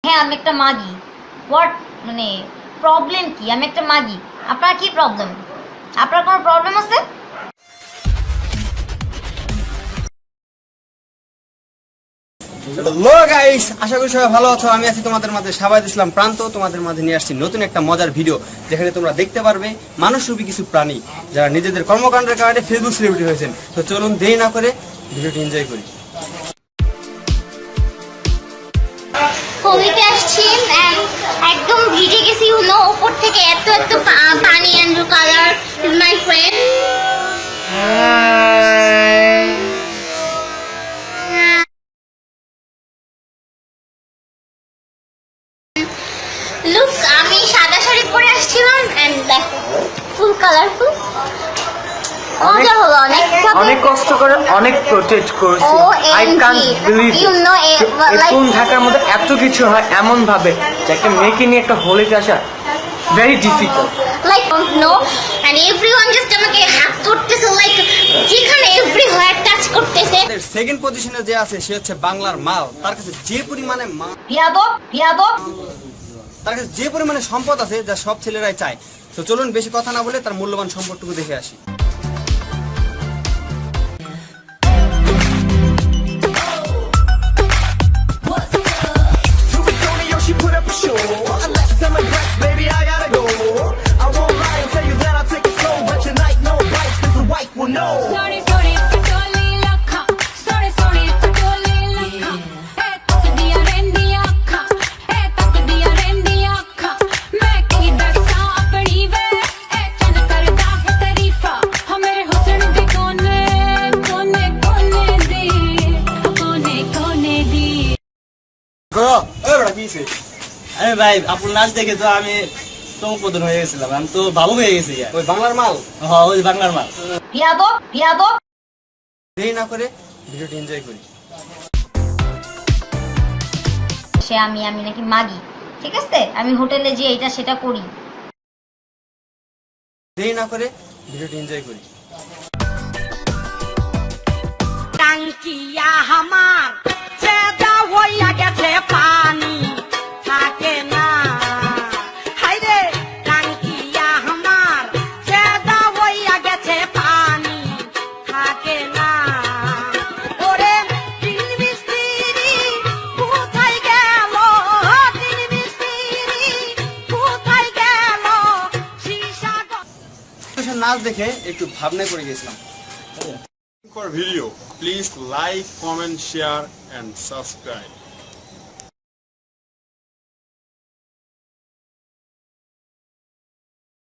হ্যাঁ আমি একটা মাগি। হোয়াট মানে প্রবলেম কি? আমি একটা মাগি, আপনার কি প্রবলেম? আপনার কোনো প্রবলেম আছে? হ্যালো গাইস, আশা করি সবাই ভালো আছো। আমি আছি তোমাদের মাঝে শাবাদ ইসলাম প্রান্ত। তোমাদের মাঝে নিয়ে আসছি নতুন একটা মজার ভিডিও, যেখানে তোমরা দেখতে পারবে মানুষরূপী কিছু প্রাণী যারা নিজেদের কর্মকাণ্ডের কারণে ফেসবুক সেলিব্রিটি হয়েছেন। তো চলুন দেরি না করে ভিডিওটি এনজয় করি। কবিতে আসছি, একদম ভিজে গেছি, ইউনো উপর থেকে এত এত পানি and colour is my friend. Look, আমি সাদা শাড়ি পরে আসছিলাম এন্ড দেখো ফুল কালারফুল। মজা হলো অনেক কষ্ট করে অনেক প্রোটেক্ট করছি। আই কান্ট বিলিভ কোন ঢাকার মধ্যে এত কিছু হয় এমন ভাবে যে একটা মেয়েকে নিয়ে একটা হোলিতে আসা very difficult. Like no and everyone just আমাকে হাত করতেছে, লাইক যেখানে এভরি হোয়ার টাচ করতেছে। সেকেন্ড পজিশনে যে আছে সে হচ্ছে বাংলার মাল। তার কাছে যে পরিমাণে তার কাছে যে পরিমাণে সম্পদ আছে যা সব ছেলেরাই চায়। তো চলুন বেশি কথা না বলে তার মূল্যবান সম্পদটুকু দেখে আসি। আরে ভাই আপনার নাচ দেখে তো আমি চমকপ্রদ হয়ে গেছিলাম, আমি তো ভালো হয়ে গেছি। ওই বাংলার মাল, হ্যাঁ ওই বাংলার মাল। দেরি না করে ভিডিওটি এনজয় করি। সে আমি নাকি মাগি, ঠিক আছে? আমি হোটেলে যে এটা সেটা করি। দেরি না করে ভিডিওটি এনজয় করি। টাঙ্কিয়া হামার চেদা হইয়া গেছে পানি থাকে না। হাইরে টাঙ্কিয়া হামার চেদা হইয়া গেছে পানি থাকে না। ওরে তিন মিস্ত্রি কোথায় গেল, তিন মিস্ত্রি কোথায় গেল সীসা নাচ দেখে একটু ভাবনায় পড়ে গেছিলাম। For video, please like, comment, share and subscribe.